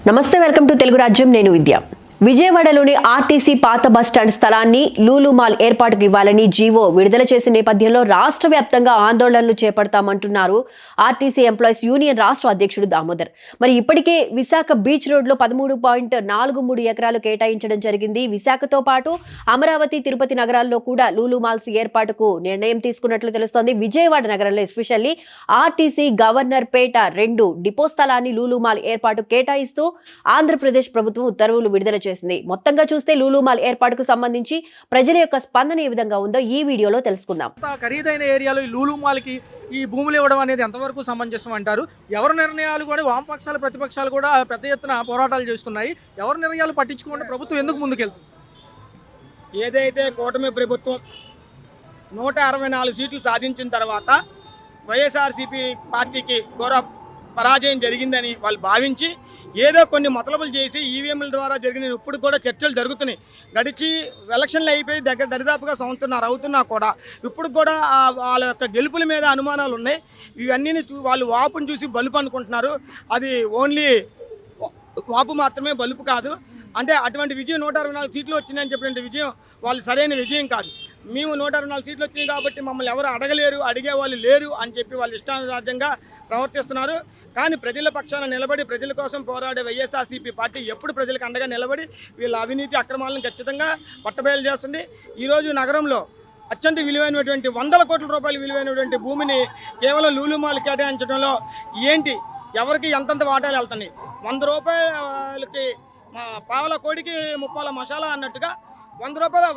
నమస్తే, welcome to Telugu రాజ్యం. నేను విద్య. విజయవాడలోని ఆర్టీసీ పాత బస్టాండ్ స్థలాన్ని లూలు మాల్ ఏర్పాటుకు ఇవ్వాలని జీవో విడుదల చేసిన నేపథ్యంలో రాష్ట్ర వ్యాప్తంగా ఆందోళనలు చేపడతామంటున్నారు ఆర్టీసీ ఎంప్లాయీస్ యూనియన్ రాష్ట్ర అధ్యక్షుడు దామోదర్. మరి ఇప్పటికే విశాఖ బీచ్ రోడ్లో 13.43 ఎకరాలు కేటాయించడం జరిగింది. విశాఖతో పాటు అమరావతి, తిరుపతి నగరాల్లో కూడా లూలు మాల్స్ ఏర్పాటుకు నిర్ణయం తీసుకున్నట్లు తెలుస్తోంది. విజయవాడ నగరంలో ఎస్పెషల్లీ ఆర్టీసీ గవర్నర్ పేట 2 డిపో స్థలాన్ని లూలు మాల్ ఏర్పాటు కేటాయిస్తూ ఆంధ్రప్రదేశ్ ప్రభుత్వం ఉత్తర్వులు విడుదల చేసింది. మొత్తంగా చూస్తే లూలు మాల్ ఏర్పాటుకు సంబంధించి ప్రజల యొక్క స్పందన ఏ విధంగా ఉందో ఈ వీడియోలో తెలుసుకుందాం. ఖరీదైన ఏరియాలో ఈ లూలు మాల్కి ఈ భూములు ఇవ్వడం అనేది ఎంతవరకు సమంజసం అంటారు? ఎవరి నిర్ణయాలు కూడా వామపక్షాలు, ప్రతిపక్షాలు కూడా పెద్ద ఎత్తున పోరాటాలు చేస్తున్నాయి. ఎవరి నిర్ణయాలు పట్టించుకుంటే ప్రభుత్వం ఎందుకు ముందుకెళ్తుంది? ఏదైతే కూటమి ప్రభుత్వం 164 సీట్లు సాధించిన తర్వాత వైఎస్ఆర్సీపీ పార్టీకి ఘోర పరాజయం జరిగిందని వాళ్ళు భావించి ఏదో కొన్ని మతలబులు చేసి ఈవీఎంల ద్వారా జరిగిన ఇప్పుడు కూడా చర్చలు జరుగుతున్నాయి. గడిచి ఎలక్షన్లు అయిపోయి దరిదాపుగా సంవత్సరాలు అవుతున్నా కూడా ఇప్పుడు కూడా వాళ్ళ యొక్క గెలుపుల మీద అనుమానాలు ఉన్నాయి. ఇవన్నీ వాళ్ళు వాపును చూసి బలుపు అనుకుంటున్నారు. అది ఓన్లీ వాపు మాత్రమే, బలుపు కాదు. అంటే అటువంటి విజయం 164 సీట్లు వచ్చినాయని చెప్పినటువంటి విజయం వాళ్ళు సరైన విజయం కాదు. మేము 164 సీట్లు వచ్చినాయి కాబట్టి మమ్మల్ని ఎవరు అడగలేరు, అడిగే వాళ్ళు లేరు అని చెప్పి వాళ్ళు ఇష్టానుసారంగా ప్రవర్తిస్తున్నారు. కానీ ప్రజల పక్షాన నిలబడి ప్రజల కోసం పోరాడే వైఎస్ఆర్సీపీ పార్టీ ఎప్పుడు ప్రజలకు అండగా నిలబడి వీళ్ళ అవినీతి అక్రమాలను ఖచ్చితంగా పట్టబయలు చేస్తుంది. ఈరోజు నగరంలో అత్యంత విలువైనటువంటి 100 కోట్ల రూపాయలు విలువైనటువంటి భూమిని కేవలం లూలు మాల్ కేటాయించడంలో ఏంటి, ఎవరికి ఎంతంత వాటాలు వెళ్తున్నాయి? 100 రూపాయలకి పావల కోడికి 30 మసాలా అన్నట్టుగా 100 రూపాయలు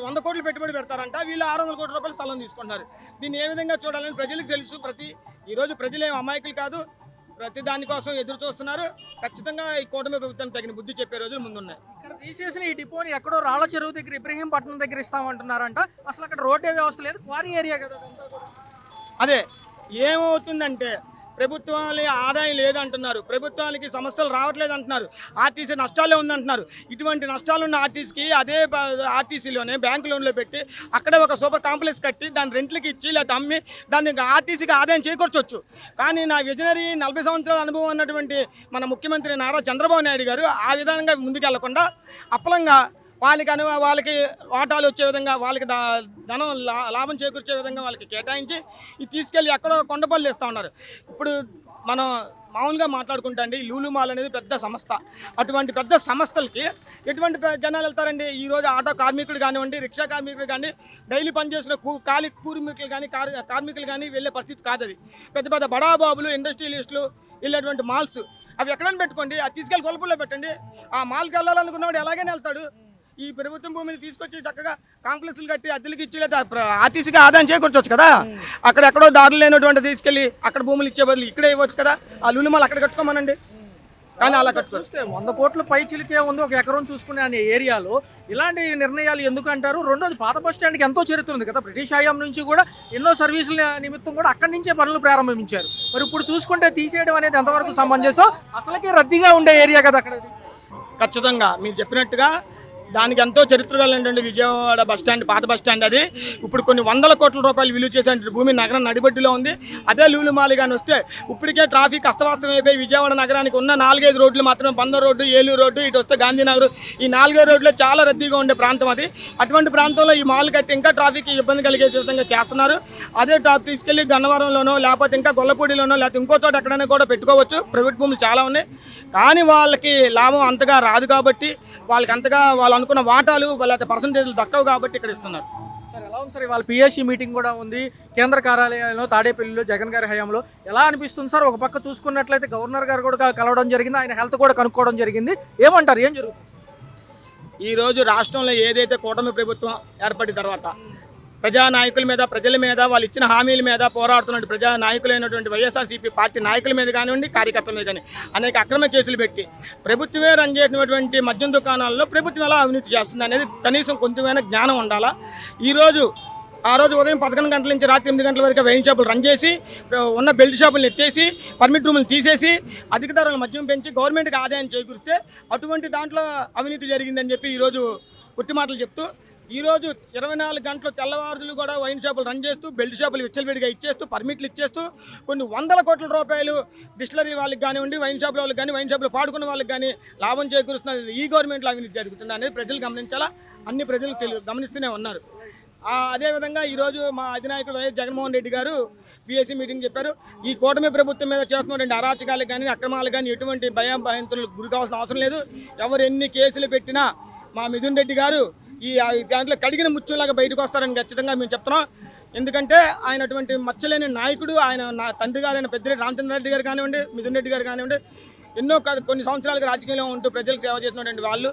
100 కోట్లు పెట్టుబడి పెడతారంట. వీళ్ళు 600 కోట్ల రూపాయలు స్థలం తీసుకుంటున్నారు. దీన్ని ఏ విధంగా చూడాలని ప్రజలకు తెలుసు. ఈరోజు ప్రజలు ఏం అమాయకులు కాదు, ప్రతి దానికోసం ఎదురు చూస్తున్నారు. ఖచ్చితంగా ఈ కూటమి ప్రభుత్వానికి తగిన బుద్ధి చెప్పే రోజులు ముందున్నాయి. ఇక్కడ తీసేసిన ఈ డిపోని ఎక్కడో రాళ్ల చెరువు దగ్గర, ఇబ్రహీంపట్నం దగ్గర ఇస్తామంటున్నారంట. అసలు అక్కడ రోడ్డే వ్యవస్థ లేదు, క్వారీ ఏరియా కదా అదంతా కూడా. అదే ఏమవుతుందంటే ప్రభుత్వాలు ఆదాయం లేదంటున్నారు, ప్రభుత్వానికి సమస్యలు రావట్లేదు అంటున్నారు, ఆర్టీసీ నష్టాలే ఉందంటున్నారు. ఇటువంటి నష్టాలు ఉన్న ఆర్టీసీకి అదే ఆర్టీసీలోనే బ్యాంకు లోన్లో పెట్టి అక్కడే ఒక సూపర్ కాంప్లెక్స్ కట్టి దాన్ని రెంట్లకి ఇచ్చి లేదా అమ్మి దాన్ని ఆర్టీసీకి ఆదాయం చేకూర్చొచ్చు. కానీ నా విజనరీ 40 సంవత్సరాల అనుభవం ఉన్నటువంటి మన ముఖ్యమంత్రి నారా చంద్రబాబు నాయుడు గారు ఆ విధంగా ముందుకెళ్లకుండా అప్పలంగా వాళ్ళకి వాటాలు వచ్చే విధంగా, వాళ్ళకి ధనం లాభం చేకూర్చే విధంగా వాళ్ళకి కేటాయించి ఇది తీసుకెళ్ళి ఎక్కడో కొండపల్లి ఇస్తూ ఉన్నారు. ఇప్పుడు మనం మామూలుగా మాట్లాడుకుంటా అండి, లూలు మాల్ అనేది పెద్ద సంస్థ. అటువంటి పెద్ద సంస్థలకి ఎటువంటి జనాలు వెళ్తారండి? ఈరోజు ఆటో కార్మికులు కానివ్వండి, రిక్షా కార్మికులు కానీ, డైలీ పనిచేసిన కూర్మికులు కానీ, కార్మికులు కానీ వెళ్ళే పరిస్థితి కాదు. అది పెద్ద పెద్ద బడాబాబులు, ఇండస్ట్రియలిస్టులు వెళ్ళేటువంటి మాల్స్ అవి ఎక్కడైనా పెట్టుకోండి, అది తీసుకెళ్ళి కొలుపుల్లో పెట్టండి. ఆ మాల్కి వెళ్ళాలనుకున్నవాడు ఎలాగైనా వెళ్తాడు. ఈ ప్రభుత్వం భూమిని తీసుకొచ్చి చక్కగా కాంప్లెక్స్లు కట్టి అద్దెలకు ఇచ్చి లేదా ఆర్టీసీకి ఆదాయం చేకూర్చొచ్చు కదా. అక్కడ ఎక్కడో దారులు లేనటువంటి తీసుకెళ్ళి అక్కడ భూములు ఇచ్చే బదులు ఇక్కడే ఇవ్వచ్చు కదా. ఆ లూలు మాల్ అక్కడ కట్టుకోమనండి. కానీ అలా కట్టుకోస్తే 100 కోట్ల పై చిలికే ఉంది ఒక ఎకరం చూసుకునే అనే ఏరియాలో ఇలాంటి నిర్ణయాలు ఎందుకు అంటారు? రెండోది, పాత బస్ స్టాండ్కి ఎంతో చరిత్ర ఉంది కదా. బ్రిటిష్ హయాం నుంచి కూడా ఎన్నో సర్వీసుల నిమిత్తం కూడా అక్కడి నుంచే పనులు ప్రారంభించారు. మరి ఇప్పుడు చూసుకుంటే తీసేయడం అనేది ఎంతవరకు సమంజసం? అసలుకే రద్దీగా ఉండే ఏరియా కదా అక్కడ. ఖచ్చితంగా మీరు చెప్పినట్టుగా దానికి ఎంతో చరిత్ర కలిగినటువంటి విజయవాడ బస్టాండ్, పాత బస్టాండ్ అది ఇప్పుడు కొన్ని 100 కోట్ల రూపాయలు విలువ చేసే భూమి నగరం నడిబడ్డులో ఉంది. అదే లూలు మాల్ కానీ వస్తే ఇప్పటికే ట్రాఫిక్ అస్తవ్యస్తం అయిపోయి విజయవాడ నగరానికి ఉన్న 4-5 రోడ్లు మాత్రమే, బందర్ రోడ్డు, ఏలూరు రోడ్డు, ఇటు వస్తే గాంధీనగర్, ఈ 4 రోడ్లు చాలా రద్దీగా ఉండే ప్రాంతం అది. అటువంటి ప్రాంతంలో ఈ మాల్ కట్టి ఇంకా ట్రాఫిక్ ఇబ్బంది కలిగే విధంగా చేస్తున్నారు. అదే తీసుకెళ్లి గన్నవరంలోనో లేకపోతే ఇంకా గొల్లపూడిలోనో లేకపోతే ఇంకో చోట ఎక్కడైనా కూడా పెట్టుకోవచ్చు. ప్రైవేట్ భూములు చాలా ఉన్నాయి. కానీ వాళ్ళకి లాభం అంతగా రాదు కాబట్టి, వాళ్ళకి అంతగా వాళ్ళు అనుకున్న వాటాలు లేకపోతే పర్సంటేజ్లు దక్కవు కాబట్టి ఇక్కడ ఇస్తున్నారు. సార్, ఎలా ఉంది సార్? వాళ్ళ పిఎస్సి మీటింగ్ కూడా ఉంది కేంద్ర కార్యాలయంలో తాడేపల్లిలో జగన్ గారి హయాంలో. ఎలా అనిపిస్తుంది సార్? ఒక పక్క చూసుకున్నట్లయితే గవర్నర్ గారు కూడా కలవడం జరిగింది, ఆయన హెల్త్ కూడా కనుక్కోవడం జరిగింది. ఏమంటారు, ఏం జరుగుతుంది? ఈరోజు రాష్ట్రంలో ఏదైతే కూటమి ప్రభుత్వం ఏర్పడిన తర్వాత ప్రజానాయకుల మీద, ప్రజల మీద, వాళ్ళు ఇచ్చిన హామీల మీద పోరాడుతున్న ప్రజానాయకులైనటువంటి వైఎస్ఆర్సీపీ పార్టీ నాయకుల మీద కానివ్వండి, కార్యకర్తల మీద కానీ అనేక అక్రమ కేసులు పెట్టి ప్రభుత్వమే రన్ చేసినటువంటి మద్యం దుకాణాల్లో ప్రభుత్వం ఎలా అవినీతి చేస్తుంది అనేది కనీసం కొంచెమైనా జ్ఞానం ఉండాలా. ఆ రోజు ఉదయం 11 గంటల నుంచి రాత్రి 8 గంటల వరకు వైన్ షాపులు రన్ చేసి ఉన్న బెల్ట్ షాపులను ఎత్తేసి పర్మిట్ రూములు తీసేసి అధిక ధరలు మద్యం పెంచి గవర్నమెంట్కి ఆదాయం చేకూరిస్తే అటువంటి దాంట్లో అవినీతి జరిగిందని చెప్పి ఈరోజు పుట్టి మాటలు చెప్తూ ఈరోజు 24 గంటలు తెల్లవారులు కూడా వైన్ షాపులు రన్ చేస్తూ బెల్ట్ షాపులు విచ్చలవిడిగా ఇచ్చేస్తూ పర్మిట్లు ఇచ్చేస్తూ కొన్ని వందల కోట్ల రూపాయలు డిస్టిలరీ వాళ్ళకి కానివ్వండి, వైన్ షాపుల వాళ్ళకి కానీ, వైన్ షాపులు పాడుకున్న వాళ్ళకి కానీ లాభం చేకూరుస్తున్నది ఈ గవర్నమెంట్లో అవినీతి జరుగుతుంది అనేది ప్రజలు గమనించాలా. అన్ని ప్రజలు గమనిస్తూనే ఉన్నారు. అదేవిధంగా ఈరోజు మా అధినాయకుడు వైఎస్ జగన్మోహన్ రెడ్డి గారు బీఎస్సీ మీటింగ్ చెప్పారు. ఈ కూటమి ప్రభుత్వం మీద చేస్తున్నటువంటి అరాచకాలు కానీ, అక్రమాలు కానీ ఎటువంటి భయాంతులకు గురి కావాల్సిన అవసరం లేదు. ఎవరు ఎన్ని కేసులు పెట్టినా మా మిథున్ రెడ్డి గారు ఈ దాంట్లో కడిగిన ముచ్చులాగా బయటకు వస్తారని ఖచ్చితంగా మేము చెప్తున్నాం. ఎందుకంటే ఆయన అటువంటి మచ్చలేని నాయకుడు. ఆయన నా తండ్రి గారైన పెద్దిరెడ్డి రామచంద్రారెడ్డి గారు కానివ్వండి, మిథున్ రెడ్డి గారు కానివ్వండి, ఎన్నో కొన్ని సంవత్సరాలుగా రాజకీయంలో ఉంటూ ప్రజలకు సేవ చేసినటువంటి వాళ్ళు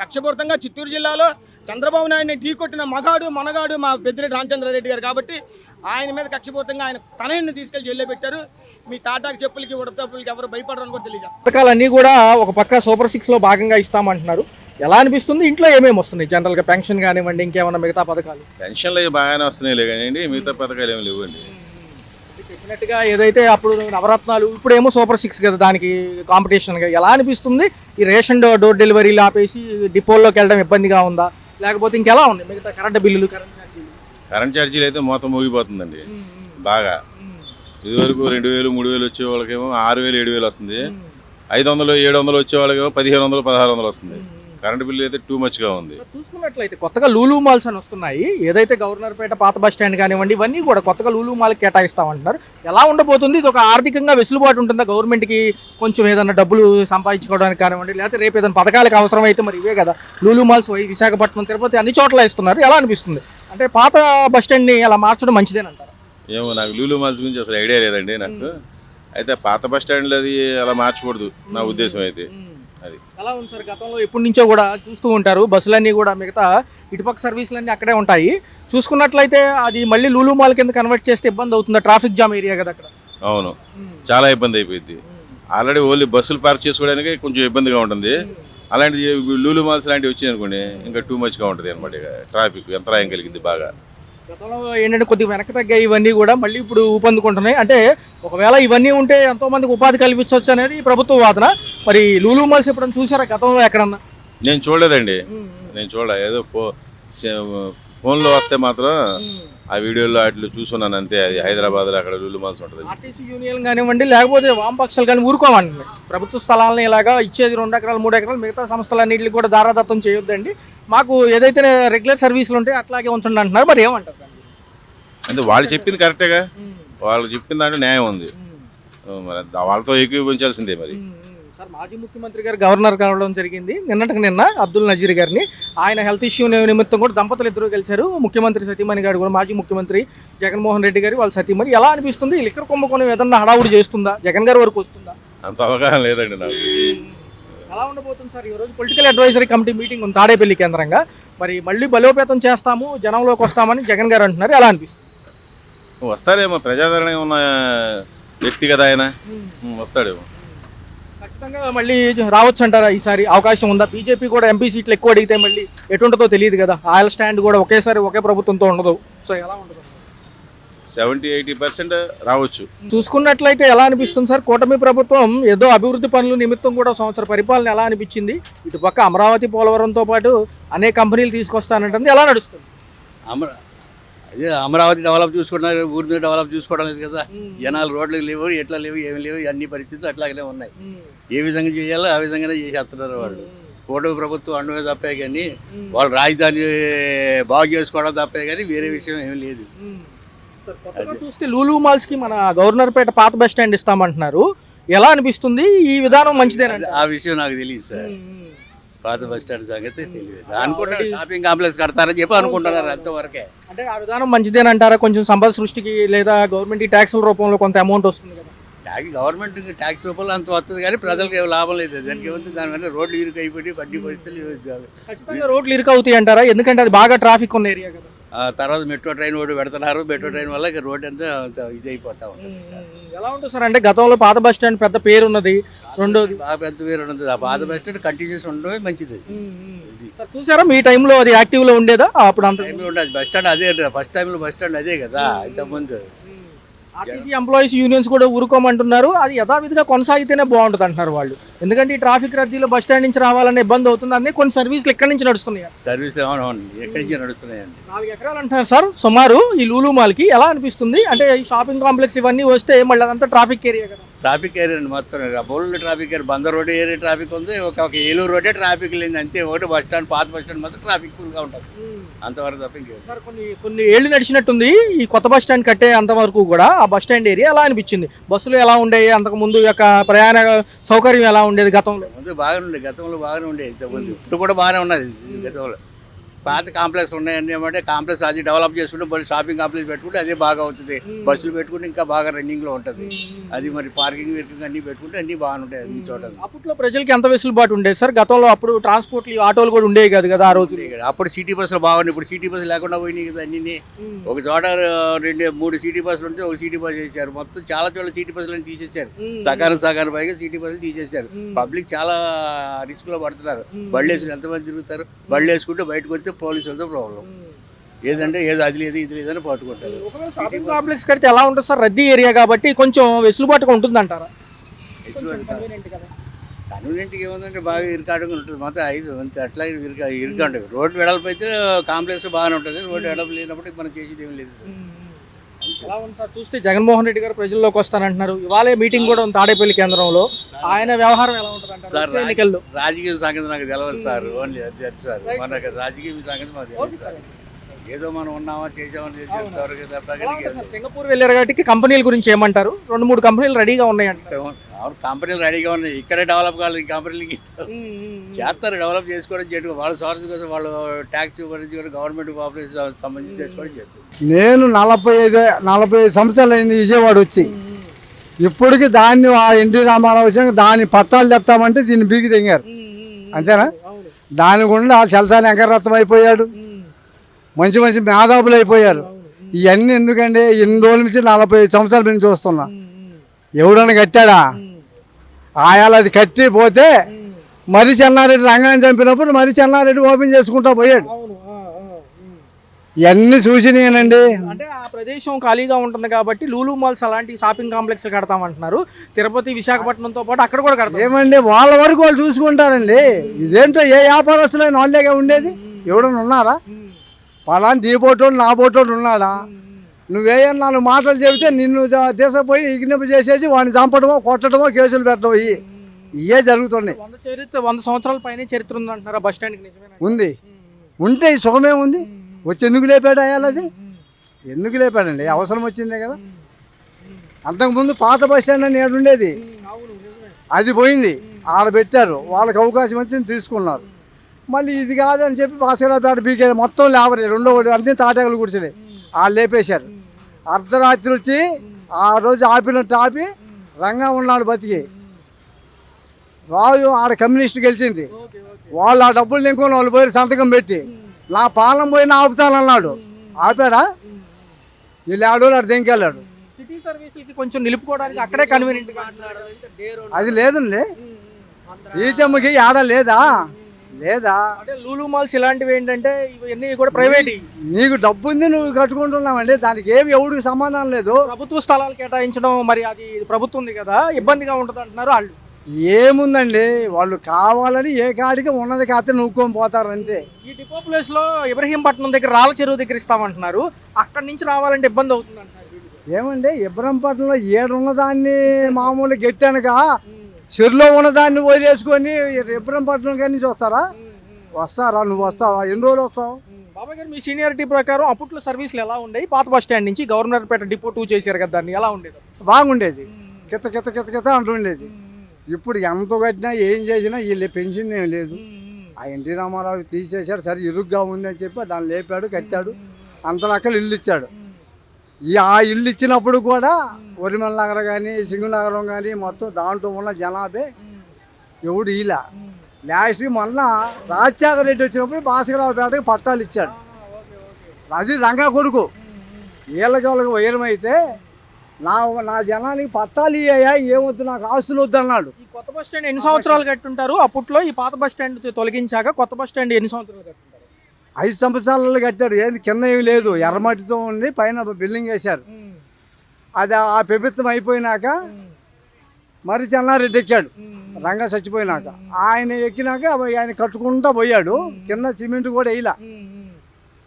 కక్షపూరితంగా చిత్తూరు జిల్లాలో చంద్రబాబు నాయుడిని ఢీకొట్టిన మనగాడు మా పెద్దిరెడ్డి రామచంద్రారెడ్డి గారు. కాబట్టి ఆయన మీద కక్షపూరితంగా ఆయన తనని తీసుకెళ్లి జైల్లో పెట్టారు. మీ తాటాకి చెప్పులకి ఉడతప్పులకి ఎవరు భయపడరని కూడా తెలియజేస్తారు. పథకాలన్నీ కూడా ఒక పక్క సూపర్ 6లో భాగంగా ఇస్తామంటున్నారు. ఎలా అనిపిస్తుంది? ఇంట్లో ఏమేమి వస్తున్నాయి జనరల్గా? పెన్షన్ కానివ్వండి, ఇంకేమన్నా మిగతా పథకాలు? పెన్షన్లు అవి బాగానే వస్తున్నాయి కానీ మిగతా పథకాలు ఏమి లేవండి. చెప్పినట్టుగా ఏదైతే అప్పుడు నవరత్నాలు, ఇప్పుడేమో సూపర్ 6 కదా, దానికి కాంపిటీషన్గా ఎలా అనిపిస్తుంది? ఈ రేషన్ డోర్ డెలివరీలు ఆపేసి డిపోల్లోకి వెళ్ళడం ఇబ్బందిగా ఉందా, లేకపోతే ఇంకెలా ఉంది మిగతా కరెంట్ బిల్లులు, కరెంట్ ఛార్జీలు? కరెంట్ ఛార్జీలు అయితే మొత్తం మోగిపోతుందండి బాగా. ఇదివరకు 2000, 3000 వచ్చే వాళ్ళకేమో 6000, 7000 వస్తుంది. 500, 700 వచ్చే వాళ్ళకేమో 1500, 1600 వస్తుంది. కరెంట్ బిల్లు అయితే టూ మచ్గా ఉంది. చూసుకున్నట్లయితే కొత్తగా లూలు మాల్స్ అని వస్తున్నాయి. ఏదైతే గవర్నర్పేట పాత బస్ స్టాండ్ కానివ్వండి, ఇవన్నీ కూడా కొత్తగా లూలు మాల్ కేటాయిస్తామంటున్నారు. ఎలా ఉండబోతుంది? ఇది ఒక ఆర్థికంగా వెసులుబాటు ఉంటుందా గవర్నమెంట్కి? కొంచెం ఏదైనా డబ్బులు సంపాదించుకోవడానికి కానివ్వండి, లేకపోతే రేపు ఏదైనా పథకాలకు అవసరం అయితే మరి ఇవే కదా లూలు మాల్స్, విశాఖపట్నం, తిరుపతి అన్ని చోట్ల ఇస్తున్నారు. ఎలా అనిపిస్తుంది? అంటే పాత బస్ స్టాండ్ని అలా మార్చడం మంచిదేనంటారా? ఏమో నాకు లూలు మాల్స్ గురించి అసలు ఐడియా లేదండి నాకు. అయితే పాత బస్ స్టాండ్లో అది అలా మార్చకూడదు నా ఉద్దేశం అయితే. అది ఎలా ఉంది సార్? గతంలో ఎప్పటి నుంచో కూడా చూస్తూ ఉంటారు, బస్సులన్నీ కూడా మిగతా ఇటుపక్క సర్వీసులన్నీ అక్కడే ఉంటాయి. చూసుకున్నట్లయితే అది మళ్ళీ లూలు మాల్ కింద కన్వర్ట్ చేస్తే ఇబ్బంది అవుతుందా? ట్రాఫిక్ జామ్ ఏరియా కదా అక్కడ. అవును, చాలా ఇబ్బంది అయిపోయింది. ఆల్రెడీ ఓన్లీ బస్సులు పార్క్ చేసుకోవడానికి కొంచెం ఇబ్బందిగా ఉంటుంది. అలాంటిది లూలు మాల్స్ లాంటివి వచ్చినాయి అనుకోండి, ఇంకా టూ మచ్గా ఉంటుంది అనమాట. ఇక ట్రాఫిక్ అంతరాయం కలిగింది బాగా. గతంలో ఏంటంటే కొద్దిగా వెనక తగ్గాయి ఇవన్నీ కూడా, మళ్ళీ ఇప్పుడు ఊపందుకుంటున్నాయి. అంటే ఒకవేళ ఇవన్నీ ఉంటే ఎంతో మందికి ఉపాధి కల్పించవచ్చు అనేది ప్రభుత్వ వాదన. మరి లూలు మాల్స్ ఎప్పుడన్నా చూసారా గతంలో ఎక్కడన్నా? నేను చూడలేదండి, నేను చూడలే. ఏదో ఫోన్లో వస్తే మాత్రం ఆ వీడియోలో వాటిలో చూసున్నాను అంతే. అది హైదరాబాద్లో అక్కడ లూలు మాల్స్ ఉంటుంది. ఆర్టీసీ యూనియన్ కానివ్వండి, లేకపోతే వామపక్షాలు కానీ ఊరుకోమండి. ప్రభుత్వ స్థలాలను ఇలాగా ఇచ్చేది 2 ఎకరాలు 3 ఎకరాలు, మిగతా సంస్థలన్నింటికి కూడా దారాదత్తం చేయొద్దండి, మాకు ఏదైతే రెగ్యులర్ సర్వీసులు ఉంటాయి అట్లాగే ఉంచండి అంటున్నారు. మరి ఏమంటారు? అంటే వాళ్ళు చెప్పింది కరెక్టేగా, వాళ్ళు చెప్పిన దాంట్లో న్యాయం ఉంది. మరి వాళ్ళతో ఏకీభవించాల్సిందే. మరి సార్, మాజీ ముఖ్యమంత్రి గారు గవర్నర్ కావడం జరిగింది నిన్న అబ్దుల్ నజీర్ గారిని. ఆయన హెల్త్ ఇష్యూ నిమిత్తం కూడా దంపతులు ఇద్దరు కలిశారు. ముఖ్యమంత్రి సతీమణి గారు కూడా, మాజీ ముఖ్యమంత్రి జగన్మోహన్ రెడ్డి గారు వాళ్ళ సతీమణి. ఎలా అనిపిస్తుంది? ఈ లిక్కర్ కుంభకోణం ఏదన్నా హడావుడి చేస్తుందా? జగన్ గారి వరకు వస్తుందా? అంత అవగాహన లేదండి నాకు. ఎలా ఉండబోతుంది సార్? ఈరోజు పొలిటికల్ అడ్వైజరీ కమిటీ మీటింగ్ ఉంది తాడేపల్లి కేంద్రంగా. మరి మళ్ళీ బలోపేతం చేస్తాము, జనంలోకి వస్తామని జగన్ గారు అంటున్నారు. ఎలా అనిపిస్తుంది? వస్తారేమో, ప్రజాదరణ ఉన్న వ్యక్తి కదా ఆయన, వస్తాడేమో. ఖచ్చితంగా మళ్ళీ రావచ్చు అంటారా? ఈసారి అవకాశం ఉందా? బీజేపీ కూడా ఎంపీ సీట్లు ఎక్కువ అడిగితే మళ్ళీ ఎటుంటుందో తెలియదు కదా. ఆయిల్ స్టాండ్ కూడా ఒకేసారి ఒకే ప్రభుత్వంతో ఉండదు. సో ఎలా ఉంటుంది? 70-80% రావచ్చు. చూసుకున్నట్లయితే ఎలా అనిపిస్తుంది సార్? కూటమి ప్రభుత్వం ఏదో అభివృద్ధి పనుల నిమిత్తం కూడా సంవత్సర పరిపాలన ఎలా అనిపించింది? ఇటు పక్క అమరావతి, పోలవరంతో పాటు అనేక కంపెనీలు తీసుకొస్తానంటుంది. ఎలా నడుస్తుంది? అదే అమరావతి డెవలప్ చూసుకుంటున్నారు, ఊరి మీద డెవలప్ చూసుకోవడం లేదు కదా. జనాలు రోడ్లు లేవు, ఎట్లా లేవు, ఏమి లేవు, అన్ని పరిస్థితులు అట్లాగనే ఉన్నాయి. ఏ విధంగా చేయాలో ఆ విధంగానే చేసేస్తున్నారు వాళ్ళు. కూటమి ప్రభుత్వం అండమే తప్పే కానీ వాళ్ళు రాజధాని బాగు చేసుకోవడం తప్పే కానీ వేరే విషయం ఏమి లేదు. చూస్తే లూలు మాల్స్ కి మన గవర్నర్పేట పాత బస్ స్టాండ్ ఇస్తామంటున్నారు. ఎలా అనిపిస్తుంది? ఈ విధానం మంచిదేనా? ఆ విషయం నాకు తెలియదు సార్. పాత బస్ స్టాండ్ సంగతి తెలియదు. అనుకుంటారు షాపింగ్ కాంప్లెక్స్ కడతారని చెప్పి అనుకుంటున్నారు, అంతవరకే. అంటే ఆ విధానం మంచిదేనంటారా? కొంచెం సంపద సృష్టికి లేదా గవర్నమెంట్ ట్యాక్సుల రూపంలో కొంత అమౌంట్ వస్తుంది కదా. గవర్నమెంట్ ట్యాక్స్ రూపంలో అంత వస్తుంది కానీ ప్రజలకు ఏమి లాభం లేదు. దానికి ఏమవుతుంది? దానివల్ల రోడ్లు ఇరుకు అయిపోయి వడ్డీ పరిస్థితులు. ఖచ్చితంగా రోడ్లు ఇరుకు అవుతాయి అంటారా? ఎందుకంటే అది బాగా ట్రాఫిక్ ఉన్న ఏరియా కదా. తర్వాత మెట్రో ట్రైన్ ఒకటి పెడుతున్నారు. మెట్రో ట్రైన్ వల్ల ఇక రోడ్ అంతా ఇది అయిపోతా ఉంటుంది. ఎలా ఉంటుంది సార్? అంటే గతంలో పాత బస్ స్టాండ్ పెద్ద పేరు ఉన్నది, రెండోది బాగా పెద్ద పేరు ఉన్నది. ఆ పాత బస్ స్టాండ్ కంటిన్యూస్ ఉండడమే మంచిది. చూసారా మీ టైంలో అది యాక్టివ్ లో ఉండేదా? అప్పుడు అంత టైంలో ఉండదు బస్ స్టాండ్. అదే ఫస్ట్ టైంలో బస్ స్టాండ్ అదే కదా ఇంతకుముందు. ఆర్టీసీ ఎంప్లాయీస్ యూనియన్స్ కూడా ఊరుకోమంటున్నారు. అది యథావిధిగా కొనసాగితేనే బాగుంటుంది అంటున్నారు వాళ్ళు. ఎందుకంటే ఈ ట్రాఫిక్ రద్దీలో బస్ స్టాండ్ నుంచి రావాలనే ఇబ్బంది అవుతుంది. అన్నీ కొన్ని సర్వీసులు ఎక్కడి నుంచి నడుస్తున్నాయి. సర్వీస్ ఎక్కడి నుంచి నడుస్తున్నాయండి. 4 ఎకరాలు అంటున్నారు సార్ సుమారు ఈ లూలు మాల్కి. ఎలా అనిపిస్తుంది? అంటే ఈ షాపింగ్ కాంప్లెక్స్ ఇవన్నీ వస్తే మళ్ళీ అదంతా ట్రాఫిక్ ఏరియా కదా. ట్రాఫిక్ ఏరియా అండి మొత్తం. Bold traffic area, Bandar road area traffic ఉంది. ఒక ఏలూరు రోడ్డే ట్రాఫిక్ లేదు అంతే. ఒకటి బస్ స్టాండ్, పాత బస్ స్టాండ్ మాత్రం ట్రాఫిక్ ఫుల్గా ఉంటుంది. అంతవరకు తప్ప ఇంకేం. సార్ కొన్ని ఏళ్ళు నడిచినట్టుంది ఈ కొత్త బస్ స్టాండ్ కట్టే అంతవరకు కూడా. ఆ బస్ స్టాండ్ ఏరియా ఎలా అనిపించింది? బస్సులు ఎలా ఉండేవి అంతకు ముందు? యొక్క ప్రయాణ సౌకర్యం ఎలా ఉండేది గతంలో? ముందు బాగానే ఉండేది, గతంలో బాగానే ఉండేది. ఇంతకుముందు ఇప్పుడు కూడా బాగానే ఉన్నది. గతంలో పాత కాంప్లెక్స్ ఉన్నాయండి. ఏమంటే కాంప్లెక్స్ అది డెవలప్ చేసుకుంటే మళ్ళీ షాపింగ్ కాంప్లెక్స్ పెట్టుకుంటే అదే బాగా అవుతుంది. బస్సులు పెట్టుకుంటే ఇంకా బాగా రన్నింగ్లో ఉంటుంది. అది మరి పార్కింగ్ వీర్కింగ్ అన్నీ పెట్టుకుంటే అన్నీ బాగుంటాయి అన్ని చోట. అప్పట్లో ప్రజలకి ఎంత వెసులుబాటు ఉండేది సార్ గతంలో? అప్పుడు ట్రాన్స్పోర్ట్లు ఆటోలు కూడా ఉండేవి కాదు కదా ఆ రోజు. అప్పుడు సిటీ బస్సులు బాగున్నాయి. ఇప్పుడు సిటీ బస్సులు లేకుండా పోయినాయి కదా అన్ని. ఒక చోట 2-3 సిటీ బస్సులు ఉంటే ఒక సిటీ బస్సు వేసారు. మొత్తం చాలా చోట్ల సిటీ బస్సులను తీసేసారు. సగానికి పైగా సిటీ బస్సులు తీసేసారు. పబ్లిక్ చాలా రిస్క్ లో పడుతున్నారు. బళ్ళు వేసుకుని ఎంతమంది తిరుగుతారు? బళ్ళు వేసుకుంటే బయటకు వస్తే పోలీసులతో ప్రాబ్లం. ఏదంటే ఏదో అది లేదు ఇది లేదని పట్టుకుంటారు. షాపింగ్ కాంప్లెక్స్ కడితే ఎలా ఉంటుంది సార్? రద్దీ ఏరియా కాబట్టి కొంచెం వెసులుబాటుగా ఉంటుంది అంటారా? కన్వీనియంట్గా ఏముందంటే బాగా ఇరుకాటంగా ఉంటుంది. మొత్తం 5 అంతే అట్లా ఇరుకాటం. రోడ్డు వెడల్పు అయితే కాంప్లెక్స్ బాగానే ఉంటుంది. రోడ్డు వెడల్పు లేనప్పుడు మనం చేసేది ఏం లేదు. ఎలా ఉంది సార్? చూస్తే జగన్మోహన్ రెడ్డి గారు ప్రజల్లోకి వస్తానంటున్నారు. ఇవాళ మీటింగ్ కూడా ఉంది తాడేపల్లి కేంద్రంలో. ఆయన వ్యవహారం ఎలా ఉంటుంది అంటారు సార్? ఎన్నికల్లో రాజకీయ సంగతి నాకు తెలియదు సార్. ఓన్లీ అది సార్. మనకు రాజకీయ సంగతి మాకు తెలియదు సార్. ఏదో మనం ఉన్నామా చేసామని చెప్తారు కదా. సింగపూర్ వెళ్ళారు కాబట్టి కంపెనీల గురించి ఏమంటారు? 2-3 కంపెనీలు రెడీగా ఉన్నాయంట. కంపెనీలు రెడీగా ఉన్నాయి. ఇక్కడే డెవలప్ కావాలి. కంపెనీలకి చేస్తారు, డెవలప్ చేసుకోవడం చేయడం. వాళ్ళ స్వార్థం కోసం వాళ్ళు ట్యాక్స్ గురించి కూడా గవర్నమెంట్ పాపులేషన్ సంబంధించి చేసుకోవడం చేస్తారు. నేను 45 సంవత్సరాలు అయింది విజయవాడ వచ్చి. ఇప్పటికి దాన్ని ఆ ఎన్టీ రామారావు వచ్చిన దాని పట్టాలు చెప్తామంటే దీన్ని బీగి తెంగారు. అంతేనా? దాని గుండా చలసాని వెంకటరత్నం అయిపోయాడు. మంచి మంచి మేధావులు అయిపోయారు. ఇవన్నీ ఎందుకంటే ఎన్ని రోజుల నుంచి 45 సంవత్సరాల నుంచి చూస్తున్నా. ఎవడన్నా కట్టాడా? ఆయాలు అది కట్టి పోతే మరి చెన్నారెడ్డి రంగాన్ని చంపినప్పుడు మరి చెన్నారెడ్డి ఓపెన్ చేసుకుంటా పోయాడు. ఇవన్నీ చూసినాయనండి. అంటే ఆ ప్రదేశం ఖాళీగా ఉంటుంది కాబట్టి లూలు మాల్స్ అలాంటి షాపింగ్ కాంప్లెక్స్ కడతామంటున్నారు. తిరుపతి, విశాఖపట్నంతో పాటు అక్కడ కూడా కడతాం. ఏమండి వాళ్ళ వరకు వాళ్ళు చూసుకుంటారండి. ఇదేంటో ఏ వ్యాపారస్తులైన వాళ్ళేగా ఉండేది. ఎవడన్నా ఉన్నారా? పలానా నీ బోటోడు నా బోటోడు ఉన్నాడా? నువ్వేయన్నా 4 మాటలు చెబితే నిన్ను దేశపోయి ఇగ్నింపు చేసేసి వాడిని చంపడమో కొట్టడమో కేసులు పెట్టడం ఇవే జరుగుతున్నాయి. 100 సంవత్సరాల పైన చరిత్ర ఉంది అంటున్నారా బస్ స్టాండ్కి? నిజమేనా? ఉంది. ఉంటే ఈ సుఖమే ఉంది. వచ్చి ఎందుకు లేపాడు అయ్యాలి? అది ఎందుకు లేపాడండి? అవసరం వచ్చిందే కదా. అంతకుముందు పాత బస్ స్టాండ్ అని ఏడుండేది, అది పోయింది. ఆడ పెట్టారు. వాళ్ళకి అవకాశం వచ్చింది తీసుకున్నారు. మళ్ళీ ఇది కాదని చెప్పి భాస్కరపేట బీకే మొత్తం లేవరే. 2వ అన్ని తాటాకులు కూర్చున్నాయి. వాళ్ళు లేపేశారు. అర్ధరాత్రి వచ్చి ఆ రోజు ఆపినట్టు ఆపి రంగా ఉన్నాడు బతికి. రాజు ఆడ కమ్యూనిస్ట్ గెలిచింది. వాళ్ళు ఆ డబ్బులు నింకొని వాళ్ళు పోయి సంతకం పెట్టి నా పాలన పోయినా ఆపుతానన్నాడు. ఆపారా? వీళ్ళు ఆడోళ్ళు ఆడు దెంకెళ్ళాడు. సిటీ సర్వీసులకి కొంచెం నిలుపుకోవడానికి అక్కడే కన్వీనియంట్. అది లేదండి. ఈటమ్మకి ఆడ లేదా? అంటే లూలు మాల్స్ ఇలాంటివి ఏంటంటే ఇవన్నీ కూడా ప్రైవేట్. నీకు డబ్బు ఉంది, నువ్వు కట్టుకుంటున్నావండి. దానికి ఏమి ఎవరికి సమాధానం లేదు. ప్రభుత్వ స్థలాలు కేటాయించడం మరి అది ప్రభుత్వం ఉంది కదా, ఇబ్బందిగా ఉంటుంది అంటున్నారు వాళ్ళు. ఏముందండి, వాళ్ళు కావాలని ఏ కాడికి ఉన్నది కాస్తే నూక్కొని పోతారు అంతే. ఈ డిపో ప్లేస్ లో ఇబ్రహీంపట్నం దగ్గర రాళ్ళ చెరువు దగ్గర ఇస్తామంటున్నారు. అక్కడి నుంచి రావాలంటే ఇబ్బంది అవుతుంది అంటున్నారు. ఏమండి, ఇబ్రహీంపట్నంలో ఏడున్నదాన్ని మామూలు గెట్టానుక చెరులో ఉన్నదాన్ని వదిలేసుకొని ఇబ్రహీంపట్నం గారి నుంచి వస్తారా? నువ్వు వస్తావా? ఎన్ని రోజులు వస్తావు? బాబాయ్ గారు, మీ సీనియారిటీ ప్రకారం అప్పట్లో సర్వీసులు ఎలా ఉండేవి? పాత బస్ స్టాండ్ నుంచి గవర్నర్పేట డిపో 2 చేశారు కదా, దాన్ని ఎలా ఉండేది? బాగుండేది. కిత అంటుండేది. ఇప్పుడు ఎంత కట్టినా ఏం చేసినా వీళ్ళు పెంచింది ఏం లేదు. ఆ ఎన్టీ రామారావు తీసేశాడు. సరే ఇరుగ్గా ఉంది అని చెప్పి దాన్ని లేపాడు, కట్టాడు. అంతలక్కలు ఇల్లు ఇచ్చాడు. ఆ ఇల్లు ఇచ్చినప్పుడు కూడా వరిమల నగరం కానీ సింగునగరం కానీ మొత్తం దాంట్లో ఉన్న జనాభే ఎవడు ఇలా. లాస్ట్కి మొన్న రాజశేఖర రెడ్డి వచ్చినప్పుడు భాస్కరరావుపేటకి పట్టాలు ఇచ్చాడు. అది రంగా కొడుకు. వీళ్ళకి వైరమైతే నా జనానికి పట్టాలు ఇయ్యాయా, ఏమొద్దు నాకు ఆస్తులు వద్దు అన్నాడు. ఈ కొత్త బస్ స్టాండ్ ఎన్ని సంవత్సరాలు కట్టుంటారు? అప్పట్లో ఈ పాత బస్ స్టాండ్ తొలగించాక కొత్త బస్ స్టాండ్ ఎన్ని సంవత్సరాలు కట్టుంటారు? 5 సంవత్సరాలు కట్టాడు. ఏంది కింద ఏమి లేదు, ఎర్రమట్టితో ఉంది, పైన బిల్డింగ్ వేశారు. అది ఆ ప్రభుత్వం అయిపోయినాక మరి చెన్నారెడ్డి ఎక్కాడు రంగా చచ్చిపోయినాక. ఆయన ఎక్కినాక ఆయన కట్టుకుంటూ పోయాడు, కింద సిమెంట్ కూడా వేయలా.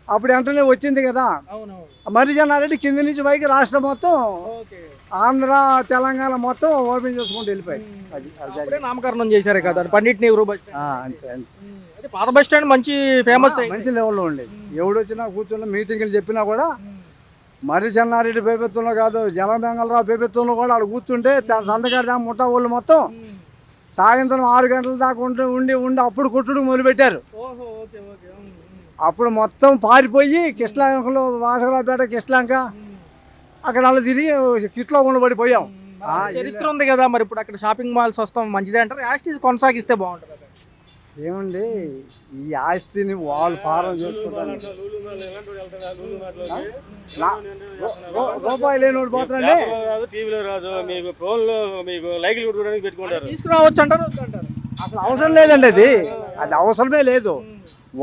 అప్పుడు వెంటనే వచ్చింది కదా మరి చెన్నారెడ్డి, కింద నుంచి పైకి రాష్ట్రం మొత్తం ఆంధ్ర తెలంగాణ మొత్తం ఓపెన్ చేసుకుంటూ వెళ్ళిపోయాయి. అది అప్పుడే నామకరణం చేశారు కదా పండిట్ నెహ్రూ బస్ స్టాండ్. అంతే అంతే. అదే పాత బస్ స్టాండ్ మంచి ఫేమస్ మంచి లెవెల్లో ఉండేది. ఎవడొచ్చినా కూర్చున్న మీటింగ్లు చెప్పినా కూడా మరి చెన్నారెడ్డి ప్రభుత్వంలో కాదు, జలమంగళరావు ప్రభుత్వంలో కూడా వాళ్ళు కూర్చుంటే సంతకారి దాకా ముఠా వాళ్ళు మొత్తం సాయంత్రం 6 గంటల దాకా ఉండి అప్పుడు కొట్టుడు మొదలుపెట్టారు. అప్పుడు మొత్తం పారిపోయి కృష్ణలంకలో వాసరావుపేట కృష్ణలంక అక్కడ అలా తిరిగి కిట్లో ఉండబడిపోయాం. చరిత్ర ఉంది కదా మరి, ఇప్పుడు అక్కడ షాపింగ్ మాల్స్ వస్తాం మంచిదే అంటారు, యాస్టీస్ కొనసాగిస్తే బాగుంటుంది. ఏమండి ఈ ఆస్తిని వాళ్ళు ఫారం చేసుకుంటాను రూపాయి లేని పోతారండి. టీవీలో రాదు, మీకు ఫోన్లో మీకు లైక్లు కొట్టుకోవడానికి పెట్టుకుంటారు. తీసుకురావచ్చు అంటారు అంటారు. అసలు అవసరం లేదండి, అది అవసరమే లేదు.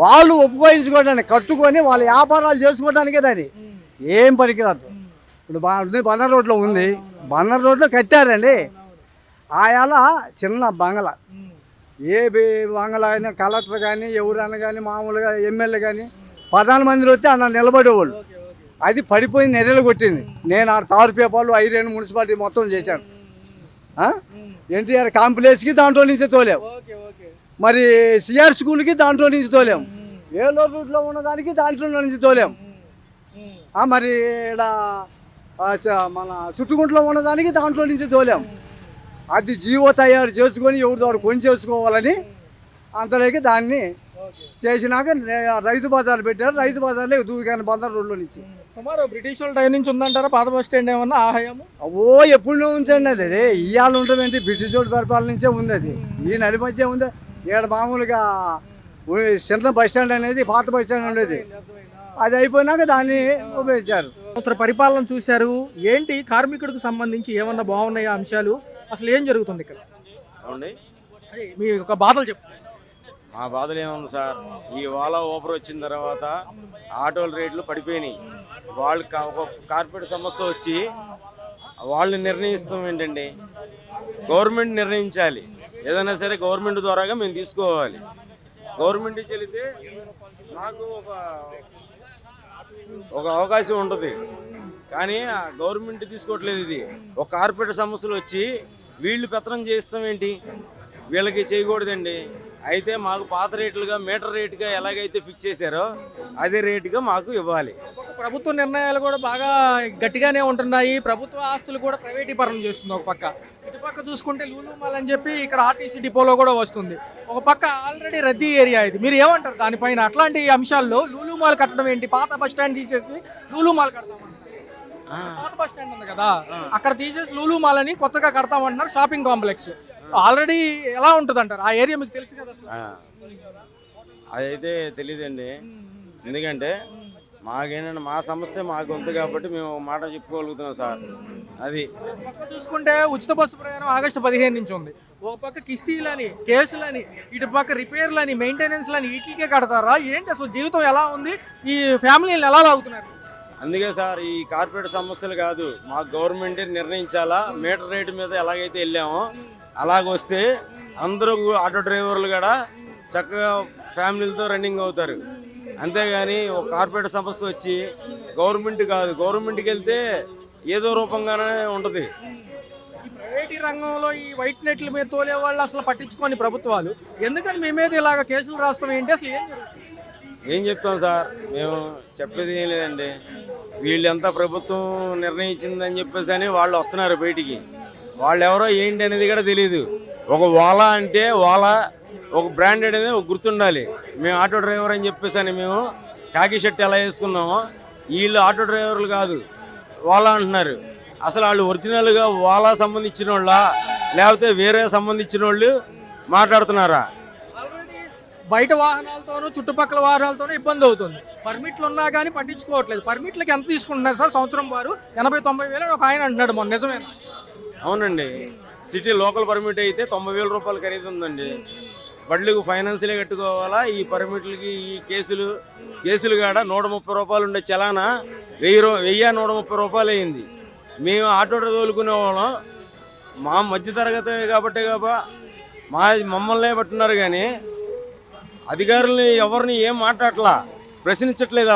వాళ్ళు ఉపయోగించుకోవడానికి కట్టుకొని వాళ్ళ వ్యాపారాలు చేసుకోవడానికే దాన్ని ఏం పనికిరాదు. ఇప్పుడు బందర్ రోడ్లో ఉంది, బందర్ రోడ్లో కట్టారండి ఆయాల చిన్న బంగళా. ఏ బంగళా అయినా కలెక్టర్ కానీ ఎవరైనా కానీ మామూలుగా ఎమ్మెల్యే కానీ 14 మంది వస్తే అన్న నిలబడేవాళ్ళు. అది పడిపోయి నెర్రెలు కొట్టింది. నేను ఆ తారు పేపర్లు ఐరేను మున్సిపాలిటీ మొత్తం చేశాను. ఎన్టీఆర్ కాంప్లెక్స్కి దాంట్లో నుంచి తోలేము, మరి సిఆర్ స్కూల్కి దాంట్లో నుంచి తోలేము, ఏలూరు రూట్లో ఉన్నదానికి దాంట్లో నుంచి తోలేము, మరి ఇక్కడ మన చుట్టుకుంట్లో ఉన్నదానికి దాంట్లో నుంచి తోలేము. అది జీవో తయారు చేసుకొని ఎవరితో కొని చేసుకోవాలని అంతలోకి దాన్ని చేసినాక రైతు బజార్ పెట్టారు. రైతు బజార్లో దూకాను బందర్ రోడ్లో నుంచి. సుమారు బ్రిటిష్ వాళ్ళ టైం నుంచి ఉందంటారా పాత బస్ స్టాండ్ ఏమన్నా ఆహాయము? ఎప్పుడు ఉంచండి అది ఇవాళ ఉంటుందంటే బ్రిటిష్ వాళ్ళ పరిపాలన నుంచే ఉంది. అది ఈ నడి మధ్య ఉంది. ఇక్కడ మామూలుగా చిన్న బస్ స్టాండ్ అనేది పాత బస్ స్టాండ్ ఉండేది, అది అయిపోయినాక దాన్ని ఉపయోగించారు. పరిపాలన చూశారు, ఏంటి కార్మికుడికి సంబంధించి ఏమన్నా బాగున్నాయా అంశాలు, అసలు ఏం జరుగుతుంది ఇక్కడ? అవునండి, మీ ఒక బాధలు చెప్పు. మా బాధలు ఏముంది సార్, ఈ ఓలా ఊబర్ వచ్చిన తర్వాత ఆటోల రేట్లు పడిపోయినాయి. వాళ్ళు ఒక కార్పొరేట్ సమస్య వచ్చి వాళ్ళు నిర్ణయిస్తాం ఏంటండి, గవర్నమెంట్ నిర్ణయించాలి. ఏదైనా సరే గవర్నమెంట్ ద్వారాగా మేము తీసుకోవాలి. గవర్నమెంట్ చెల్లితే నాకు ఒక అవకాశం ఉంటుంది, కానీ గవర్నమెంట్ తీసుకోవట్లేదు. ఇది ఒక కార్పొరేట్ సమస్యలు వచ్చి వీళ్ళు పెత్తనం చేస్తాం ఏంటి, వీళ్ళకి చేయకూడదండి. అయితే మాకు పాత రేట్లుగా మీటర్ రేటుగా ఎలాగైతే ఫిక్స్ చేశారో అదే రేటుగా మాకు ఇవ్వాలి. ప్రభుత్వ నిర్ణయాలు కూడా బాగా గట్టిగానే ఉంటున్నాయి. ప్రభుత్వ ఆస్తులు కూడా ప్రైవేటీకరణ చేస్తుంది. ఒక పక్క ఇటుపక్క చూసుకుంటే లూలు మాల్ అని చెప్పి ఇక్కడ ఆర్టీసీ డిపోలో కూడా వస్తుంది. ఒక పక్క ఆల్రెడీ రద్దీ ఏరియా ఇది. మీరు ఏమంటారు దానిపైన? అట్లాంటి అంశాల్లో లూలు మాల్ కట్టడం ఏంటి? పాత బస్ స్టాండ్ తీసేసి లూలు మాల్ కడతామంటారు. పాత బస్ స్టాండ్ ఉంది కదా, అక్కడ తీసేసి లూలు మాల్ అని కొత్తగా కడతామంటున్నారు, షాపింగ్ కాంప్లెక్స్. ఆల్రెడీ ఎలా ఉంటుంది అంటారు ఆ ఏరియా? మీకు తెలుసు కదా. అదైతే తెలియదండి, ఎందుకంటే మాకేంటంటే మా సమస్య మాకు ఉంది కాబట్టి మేము ఒక మాట చెప్పుకోగలుగుతున్నాం సార్. అది పక్క చూసుకుంటే ఉచిత బస్సు ప్రయాణం ఆగస్టు 15 నుంచి ఉంది. ఒక పక్క కిస్తీలని, కేసులని, ఇటు పక్క రిపేర్లని, మెయింటెనెన్స్లని వీటికే కడతారా ఏంటి? అసలు జీవితం ఎలా ఉంది? ఈ ఫ్యామిలీని ఎలా లాగుతున్నారు? అందుకే సార్ ఈ కార్పొరేట్ సమస్యలు కాదు, మాకు గవర్నమెంట్ నిర్ణయించాలా. మీటర్ రేటు మీద ఎలాగైతే వెళ్ళామో అలాగొస్తే అందరూ ఆటో డ్రైవర్లు కూడా చక్కగా ఫ్యామిలీలతో రన్నింగ్ అవుతారు. అంతేగాని ఒక కార్పొరేట్ సమస్య వచ్చి గవర్నమెంట్ కాదు, గవర్నమెంట్కి వెళ్తే ఏదో రూపంగానే ఉంటుంది. ప్రైవేటీ రంగంలో ఈ వైట్ నెట్ల మీద తోలే వాళ్ళు అసలు పట్టించుకొని ప్రభుత్వాలు ఎందుకని మీ మీద ఇలాగ కేసులు రాస్తాం ఏంటి? అసలు ఏం చెప్తాం సార్, మేము చెప్పేది ఏం లేదండి. వీళ్ళంతా ప్రభుత్వం నిర్ణయించిందని చెప్పేసి అని వాళ్ళు వస్తున్నారు బయటికి. వాళ్ళు ఎవరో ఏంటి అనేది కూడా తెలియదు. ఒక ఓలా అంటే ఓలా ఒక బ్రాండ్ అనేది ఒక గుర్తుండాలి. మేము ఆటో డ్రైవర్ అని చెప్పేసి అని మేము కాకి షర్ట్ ఎలా వేసుకున్నామో వీళ్ళు ఆటో డ్రైవర్లు కాదు ఓలా అంటున్నారు. అసలు వాళ్ళు ఒరిజినల్గా ఓలా సంబంధించిన వాళ్ళ లేకపోతే వేరే సంబంధించిన వాళ్ళు మాట్లాడుతున్నారా? బయట వాహనాలతోనూ చుట్టుపక్కల వాహనాలతోనూ ఇబ్బంది అవుతుంది. పర్మిట్లు ఉన్నా కానీ పట్టించుకోవట్లేదు. పర్మిట్లకి ఎంత తీసుకుంటున్నారు సార్ సంవత్సరం వారు? 80-90 వేలు ఒక ఆయన అంటున్నాడు మొన్న, నిజమేనా? అవునండి, సిటీ లోకల్ పర్మిట్ అయితే 90,000 రూపాయలు ఖరీదు ఉందండి. బడ్లకు ఫైనాన్షియలే కట్టుకోవాలా. ఈ పర్మిట్లకి ఈ కేసులు కాడ 130 రూపాయలు ఉండే చలానా 1000-130 రూపాయలు అయింది. మేము ఆటో తోలుకునే వాళ్ళం, మా మధ్యతరగతి కాబట్టి మమ్మల్ని పట్టున్నారు కానీ అధికారులని ఎవరిని ఏం మాట్లాడట్లా, ప్రశ్నించట్లేదు.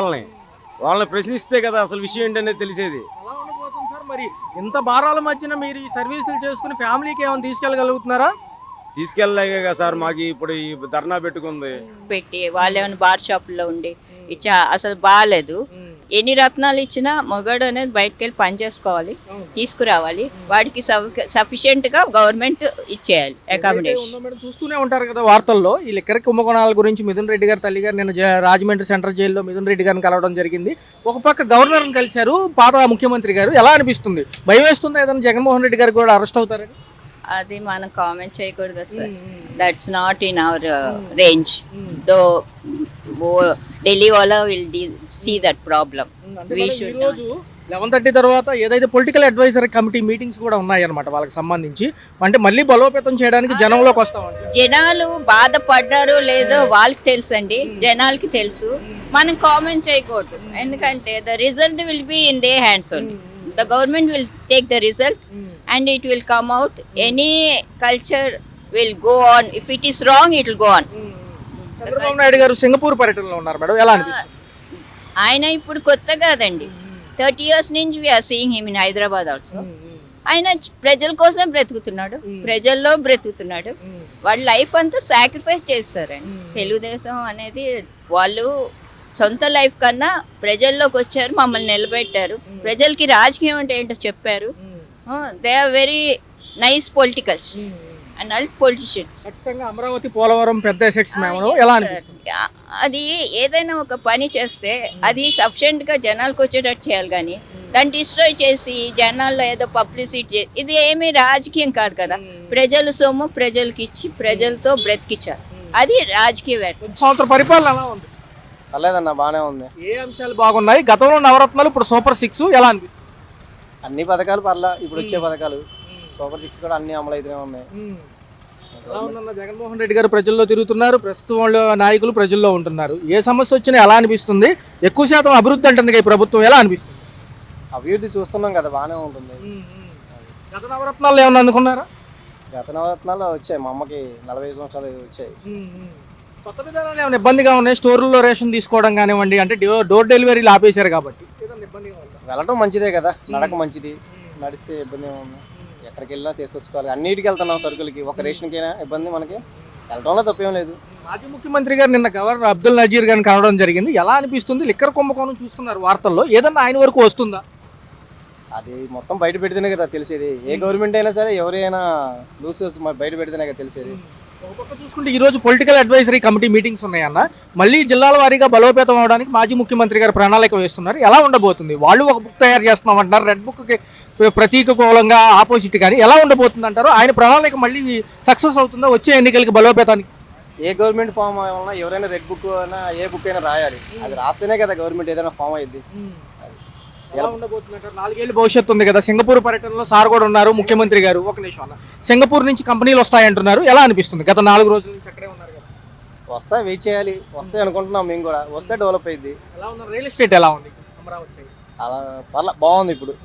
వాళ్ళని ప్రశ్నిస్తే కదా అసలు విషయం ఏంటనేది తెలిసేది. ఎలా ఉండబోతుంది సార్ మరి? ఇంత భారాల మధ్యన మీరు ఈ సర్వీసులు చేసుకుని ఫ్యామిలీకి ఏమైనా తీసుకెళ్ళగలుగుతున్నారా? తీసుకెళ్ళలేక కదా సార్ మాకు ఇప్పుడు ఈ ధర్నా పెట్టుకుంది. పెట్టి వాళ్ళు ఏమైనా బార్ షాపుల్లో ఉండి ఇచ్చా అసలు బాగాలేదు. ఎన్ని రత్నాలు ఇచ్చినా మగడు అనేది బయటకు వెళ్ళి పని చేసుకోవాలి, తీసుకురావాలి. వాడికి సఫిషియెంట్గా గవర్నమెంట్ ఇచ్చేయాలి అకామిడేషన్. ఉందో మేడం, చూస్తూనే ఉంటారు కదా వార్తల్లో ఈ లిక్కర్ కుంభకోణాల గురించి. మిథున్ రెడ్డి గారు తల్లి గారు నేను రాజమండ్రి సెంట్రల్ జైల్లో మిథున్ రెడ్డి గారిని కలవడం జరిగింది. ఒక పక్క గవర్నర్ని కలిశారు పాత ముఖ్యమంత్రి గారు. ఎలా అనిపిస్తుంది? భయం వేస్తుందా ఏదైనా జగన్మోహన్ రెడ్డి గారు కూడా అరెస్ట్ అవుతారని? అది మనం కామెంట్ చేయకూడదు కదా sir. That's not in our range. Though Delhi వాళ్ళ విల్ సీ దట్ ప్రాబ్లం. ఈ రోజు 11:30 తర్వాత ఏదైతే పొలిటికల్ అడ్వైజరీ కమిటీ మీటింగ్స్ కూడా ఉన్నాయన్నమాట వాళ్ళకి సంబంధించి. అంటే మళ్ళీ బలోపేతం చేయడానికి జనంలోకి వస్తామండి. జనాలు బాధపడ్డారో లేదో వాళ్ళకి తెలుసు అండి, జనాలకి తెలుసు. మనం కామెంట్ చేయకూడదు, ఎందుకంటే the result will be in they hands only. The government will take the result and it will come out. Any culture will go on. If it is wrong, it will go on. Chandrababu Naidu గారు Singapore పర్యటనలో ఉన్నారు madam, ఎలా అనిపిస్తుంది? ఆయన ఇప్పుడు కొత్త కాదండి, 30 years నుంచి we're seeing him in Hyderabad also. ఆయన ప్రజల కోసం బ్రతుకుతున్నాడు, ప్రజల్లో బ్రతుకుతున్నాడు. వాళ్ళ లైఫ్ అంతా సాక్రిఫైస్ చేస్తారండి. తెలుగుదేశం అనేది వాళ్ళు సొంత లైఫ్ కన్నా ప్రజల్లోకి వచ్చారు, మమ్మల్ని నిలబెట్టారు. ప్రజలకి రాజకీయం అంటే ఏంటో చెప్పారు. They are very nice politicals and all politicians. ఖచ్చితంగా అమరావతి పోలవరం పెద్ద ఎసెట్స్ మేము ఎలా అనిపిస్తుంది? అది ఏదైనా ఒక పని చేస్తే అది సఫిషియెంట్గా జనాలకు వచ్చేటట్టు చేయాలి, కానీ దాన్ని డిస్ట్రాయ్ చేసి జనాల్లో ఏదో పబ్లిసిటీ ఇది ఏమీ రాజకీయం కాదు కదా. ప్రజల సొమ్ము ప్రజలకి ఇచ్చి ప్రజలతో బ్రతికించారు, అది రాజకీయవేత్త. సంవత్సరం పరిపాలన ఎలా ఉంది? పర్లేదన్న, బాగానే ఉంది. ఏ అంశాలు బాగున్నాయి? గతంలో నవరత్నాలు, ఇప్పుడు సూపర్ 6 ఎలా అనిపిస్తుంది? అన్ని పథకాలు పర్లా, ఇప్పుడు వచ్చే పథకాలు సూపర్ 6 కూడా అన్ని అమలు అయితేనే ఉన్నాయి. ఎలా ఉందన్న? జగన్మోహన్ రెడ్డి గారు ప్రజల్లో తిరుగుతున్నారు, ప్రస్తుతం నాయకులు ప్రజల్లో ఉంటున్నారు. ఏ సమస్య వచ్చినా ఎలా అనిపిస్తుంది? ఎక్కువ శాతం అభివృద్ధి అంటుంది ఈ ప్రభుత్వం, ఎలా అనిపిస్తుంది? అభివృద్ధి చూస్తున్నాం కదా, బాగానే ఉంటుంది. గత నవరత్నాలు ఏమన్నా అందుకున్నారా? గత నవరత్నాలు వచ్చాయి, మా అమ్మకి 45 సంవత్సరాలు వచ్చాయి. కొత్త విధానాలు ఏమైనా ఇబ్బందిగా ఉన్నాయి? స్టోర్లలో రేషన్ తీసుకోవడం కానివ్వండి, అంటే డోర్ డెలివరీలు ఆపేశారు కాబట్టి ఏదైనా ఇబ్బందిగా ఉందా? వెళ్ళటం మంచిదే కదా, నడక మంచిది, నడిస్తే ఇబ్బంది ఏమన్నా. ఎక్కడికి వెళ్ళినా తీసుకొచ్చుకోవాలి, అన్నిటికి వెళ్తున్నాం సరుకులకి. ఒక రేషన్కైనా ఇబ్బంది, మనకి వెళ్ళడంలో తప్పేం లేదు. మాజీ ముఖ్యమంత్రి గారు నిన్న గవర్నర్ అబ్దుల్ నజీర్ గారిని కలవడం జరిగింది. ఎలా అనిపిస్తుంది? లిక్కర్ కుంభకోణం చూస్తున్నారు వార్తల్లో, ఏదన్నా ఆయన వరకు వస్తుందా? అది మొత్తం బయట పెడితేనే కదా తెలిసేది. ఏ గవర్నమెంట్ అయినా సరే ఎవరైనా లూస్ బయట పెడితేనే కదా తెలిసేది. ఒక పక్క చూసుకుంటే ఈ రోజు పొలిటికల్ అడ్వైజరీ కమిటీ మీటింగ్స్ ఉన్నాయన్న. మళ్ళీ జిల్లాల వారీగా బలోపేతం అవడానికి మాజీ ముఖ్యమంత్రి గారు ప్రణాళిక వేస్తున్నారు. ఎలా ఉండబోతుంది? వాళ్ళు ఒక బుక్ తయారు చేస్తున్నామంటున్నారు, రెడ్ బుక్కి ప్రతీకూలంగా ఆపోజిట్, కానీ ఎలా ఉండబోతుంది అంటారు? ఆయన ప్రణాళిక మళ్ళీ సక్సెస్ అవుతుందా వచ్చే ఎన్నికలకి బలోపేతానికి? ఏ గవర్నమెంట్ ఫామ్ వలన ఎవరైనా రెడ్ బుక్ అయినా ఏ బుక్ అయినా రాయాలి. అది రాస్తేనే కదా గవర్నమెంట్ ఏదైనా ఫామ్ అయ్యింది. ఎలా ఉండబోతుందంటారు? 4 ఏళ్ళ భవిష్యత్తు ఉంది కదా. సింగపూర్ పర్యటనలో సార్ కూడా ఉన్నారు, ముఖ్యమంత్రి గారు. ఒక నిమిషం అన్న, సింగపూర్ నుంచి కంపెనీలు వస్తాయంటున్నారు, ఎలా అనిపిస్తుంది? గత 4 రోజుల నుంచి అక్కడే ఉన్నారు కదా. వస్తాయి, వెయిట్ చేయాలి. వస్తాయి అనుకుంటున్నాం మేము కూడా, వస్తే డెవలప్ అయ్యింది. ఎలా ఉంది? రియల్ ఎస్టేట్ ఎలా ఉంది అమరావతి? అలా పర్లా బాగుంది ఇప్పుడు.